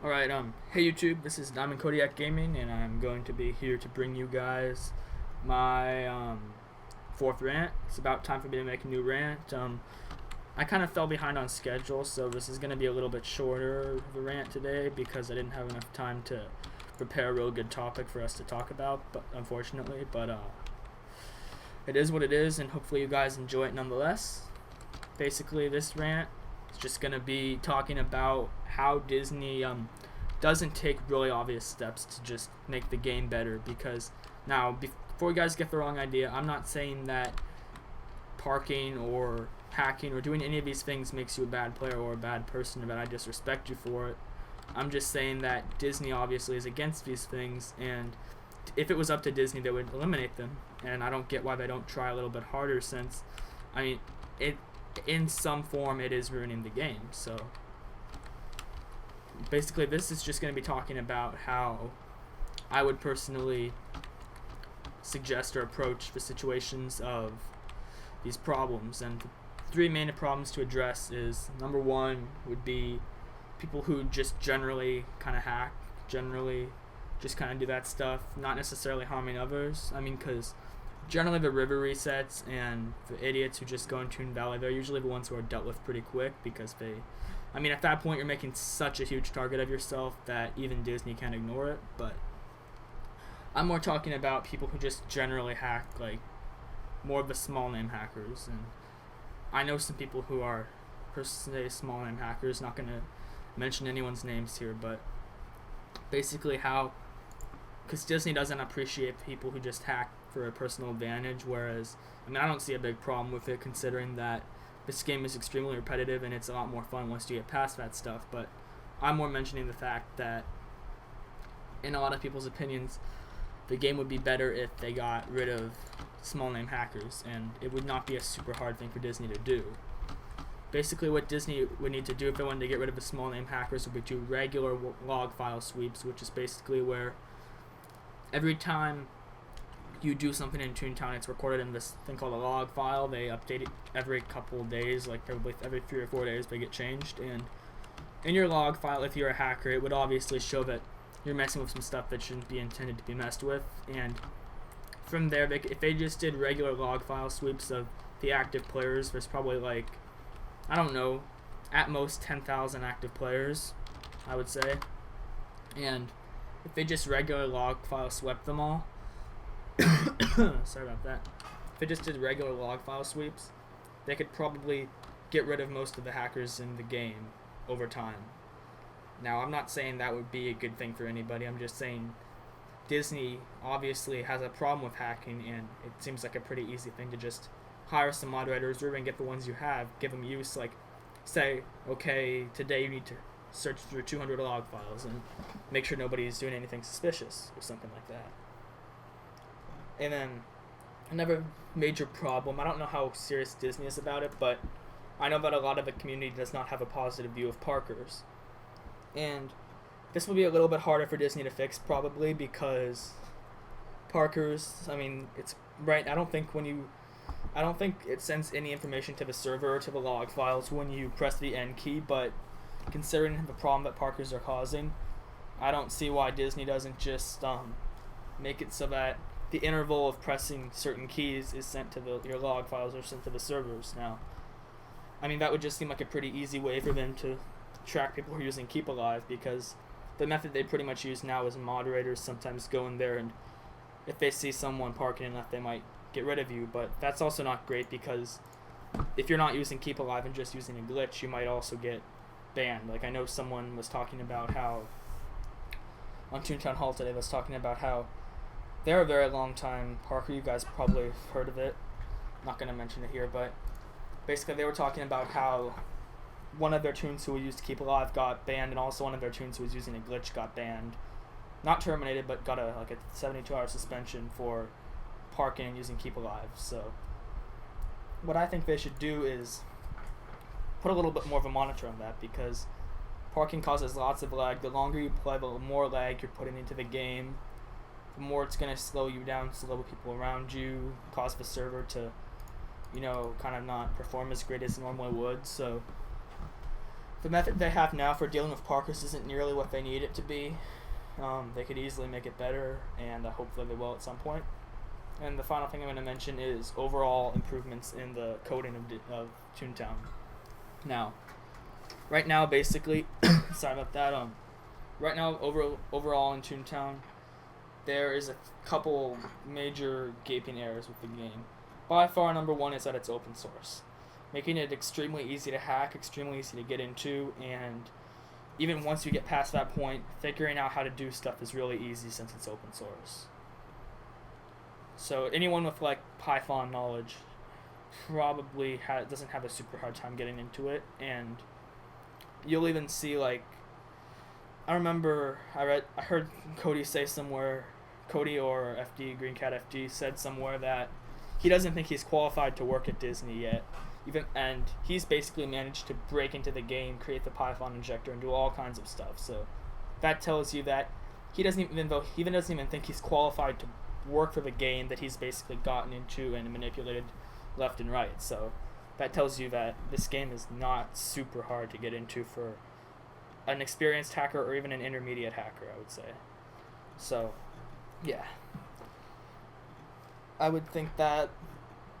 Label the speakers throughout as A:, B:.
A: Alright, hey YouTube, this is Diamondkodiakgaming, and I'm going to be here to bring you guys my, fourth rant. It's about time for me to make a new rant. I kind of fell behind on schedule, so this is going to be a little bit shorter of a rant today because I didn't have enough time to prepare a real good topic for us to talk about, but unfortunately, it is what it is, and hopefully you guys enjoy it nonetheless. Basically, this rant is just going to be talking about how Disney doesn't take really obvious steps to just make the game better. Because now, before you guys get the wrong idea, I'm not saying that parking or hacking or doing any of these things makes you a bad player or a bad person, or that I disrespect you for it. I'm just saying that Disney obviously is against these things, and if it was up to Disney, they would eliminate them. And I don't get why they don't try a little bit harder, since, I mean, it in some form it is ruining the game. So basically, this is just going to be talking about how I would personally suggest or approach the situations of these problems. And the three main problems to address is, number one would be people who just generally kind of hack, generally just kind of do that stuff, not necessarily harming others. I mean, because generally the river resets and the idiots who just go in Toon Valley, they're usually the ones who are dealt with pretty quick, because I mean, at that point you're making such a huge target of yourself that even Disney can't ignore it. But I'm more talking about people who just generally hack, like more of the small name hackers. And I know some people who are per se small name hackers, not going to mention anyone's names here, but basically because Disney doesn't appreciate people who just hack for a personal advantage, whereas, I mean, I don't see a big problem with it, considering that this game is extremely repetitive and it's a lot more fun once you get past that stuff. But I'm more mentioning the fact that, in a lot of people's opinions, the game would be better if they got rid of small name hackers, and it would not be a super hard thing for Disney to do. Basically, what Disney would need to do if they wanted to get rid of the small name hackers would be do regular log file sweeps, which is basically where every time you do something in Toontown, it's recorded in this thing called a log file. They update it every couple of days, like probably every 3 or 4 days they get changed. And in your log file, if you're a hacker, it would obviously show that you're messing with some stuff that shouldn't be intended to be messed with. And from there, if they just did regular log file sweeps of the active players, there's probably, like, I don't know, at most 10,000 active players, I would say. And if they just regular log file swept them all, sorry about that. If they just did regular log file sweeps, they could probably get rid of most of the hackers in the game over time. Now, I'm not saying that would be a good thing for anybody. I'm just saying Disney obviously has a problem with hacking, and it seems like a pretty easy thing to just hire some moderators, or even get the ones you have, give them use, like, say, okay, today you need to search through 200 log files and make sure nobody's doing anything suspicious or something like that. And then another major problem, I don't know how serious Disney is about it, but I know that a lot of the community does not have a positive view of parkers. And this will be a little bit harder for Disney to fix, probably, because parkers, I mean, it's right, I don't think it sends any information to the server or to the log files when you press the N key, but considering the problem that parkers are causing, I don't see why Disney doesn't just make it so that the interval of pressing certain keys is sent to your log files or sent to the servers. Now, I mean, that would just seem like a pretty easy way for them to track people who are using Keep Alive, because the method they pretty much use now is moderators sometimes go in there, and if they see someone parking enough, they might get rid of you. But that's also not great, because if you're not using Keep Alive and just using a glitch, you might also get banned. Like, I know someone was talking about how on Toontown Hall today was talking about how they're a very long time parker. You guys probably heard of it. I'm not going to mention it here, but basically they were talking about how one of their tunes who used Keep Alive got banned, and also one of their tunes who was using a glitch got banned. Not terminated, but got a 72-hour suspension for parking and using Keep Alive. So what I think they should do is put a little bit more of a monitor on that, because parking causes lots of lag. The longer you play, the more lag you're putting into the game. The more it's going to slow you down, slow the people around you, cause the server to, kind of not perform as great as it normally would. So the method they have now for dealing with parkers isn't nearly what they need it to be. They could easily make it better, and hopefully they will at some point. And the final thing I'm going to mention is overall improvements in the coding of Toontown. Now, right now, basically, sorry about that. Right now, overall in Toontown, there is a couple major gaping errors with the game. By far, number one is that it's open source, making it extremely easy to hack, extremely easy to get into, and even once you get past that point, figuring out how to do stuff is really easy since it's open source. So anyone with like Python knowledge probably doesn't have a super hard time getting into it, and you'll even see like I heard Cody say somewhere, Cody or FD Greencat FD said somewhere that he doesn't think he's qualified to work at Disney yet. And he's basically managed to break into the game, create the Python injector, and do all kinds of stuff. So that tells you that he doesn't even think he's qualified to work for the game that he's basically gotten into and manipulated left and right. So that tells you that this game is not super hard to get into for an experienced hacker or even an intermediate hacker, I would say. So, yeah. I would think that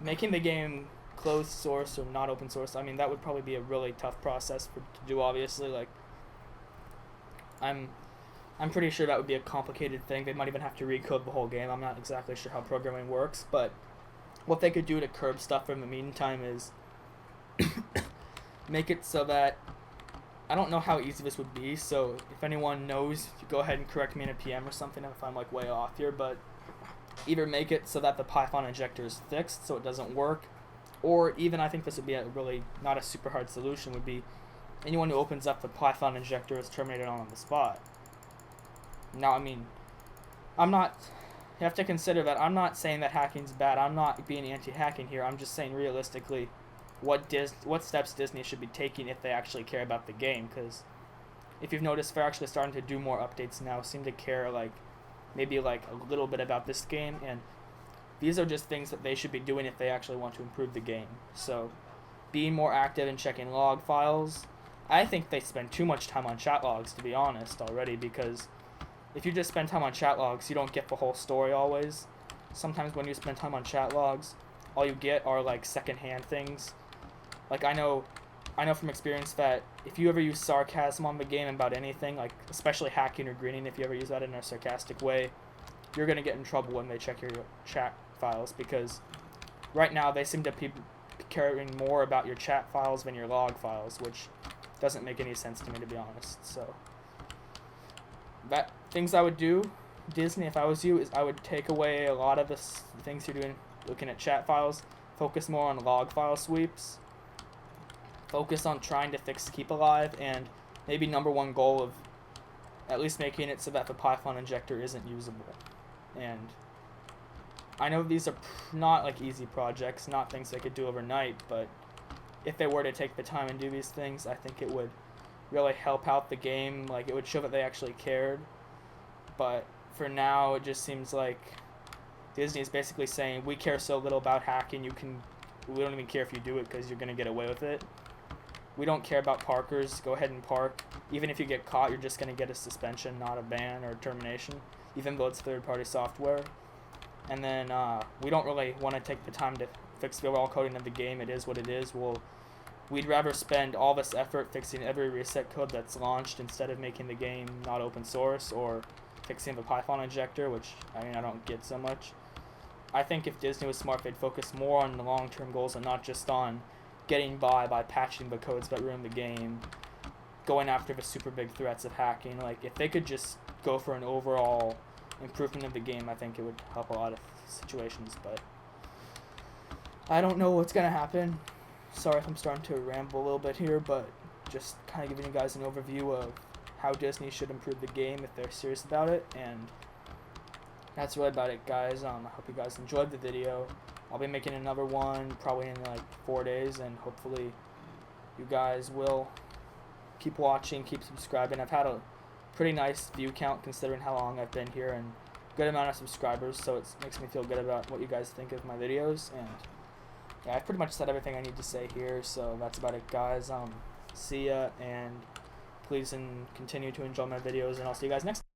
A: making the game closed source or not open source, I mean, that would probably be a really tough process to do, obviously. Like, I'm pretty sure that would be a complicated thing. They might even have to recode the whole game. I'm not exactly sure how programming works, but what they could do to curb stuff in the meantime is make it so that, I don't know how easy this would be, so if anyone knows, go ahead and correct me in a PM or something if I'm like way off here, but either make it so that the Python injector is fixed so it doesn't work, or even, I think this would be a really not a super hard solution, would be anyone who opens up the Python injector is terminated on the spot. Now, I mean, you have to consider that I'm not saying that hacking's bad. I'm not being anti-hacking here. I'm just saying realistically what steps Disney should be taking if they actually care about the game, because if you've noticed, they're actually starting to do more updates now, seem to care like maybe like a little bit about this game, and these are just things that they should be doing if they actually want to improve the game. So being more active and checking log files. I think they spend too much time on chat logs, to be honest, already, because if you just spend time on chat logs, you don't get the whole story always. Sometimes when you spend time on chat logs, all you get are like secondhand things. Like I know from experience that if you ever use sarcasm on the game about anything, like especially hacking or greening, if you ever use that in a sarcastic way, you're going to get in trouble when they check your chat files, because right now they seem to be caring more about your chat files than your log files, which doesn't make any sense to me, to be honest. So things I would do, Disney, if I was you, is I would take away a lot of the things you're doing looking at chat files, focus more on log file sweeps, focus on trying to fix keep alive, and maybe number one goal of at least making it so that the Python injector isn't usable. And I know these are not like easy projects, not things they could do overnight, but if they were to take the time and do these things, I think it would really help out the game. Like, it would show that they actually cared. But for now, it just seems like Disney is basically saying, we care so little about hacking, we don't even care if you do it because you're going to get away with it. We don't care about parkers. Go ahead and park. Even if you get caught, you're just going to get a suspension, not a ban or a termination, even though it's third-party software. And then we don't really want to take the time to fix the overall coding of the game. It is what it is. We'd rather spend all this effort fixing every reset code that's launched instead of making the game not open source or fixing the Python injector, which, I mean, I don't get so much. I think if Disney was smart, they'd focus more on the long-term goals and not just on getting by patching the codes that ruin the game, going after the super big threats of hacking. Like, if they could just go for an overall improvement of the game, I think it would help a lot of situations, but I don't know what's going to happen. Sorry if I'm starting to ramble a little bit here, but just kind of giving you guys an overview of how Disney should improve the game if they're serious about it, and that's really about it, guys. I hope you guys enjoyed the video. I'll be making another one probably in like 4 days, and hopefully you guys will keep watching, keep subscribing. I've had a pretty nice view count considering how long I've been here, and good amount of subscribers, so it makes me feel good about what you guys think of my videos. And yeah, I've pretty much said everything I need to say here, so that's about it, guys. See ya, and please continue to enjoy my videos, and I'll see you guys next time.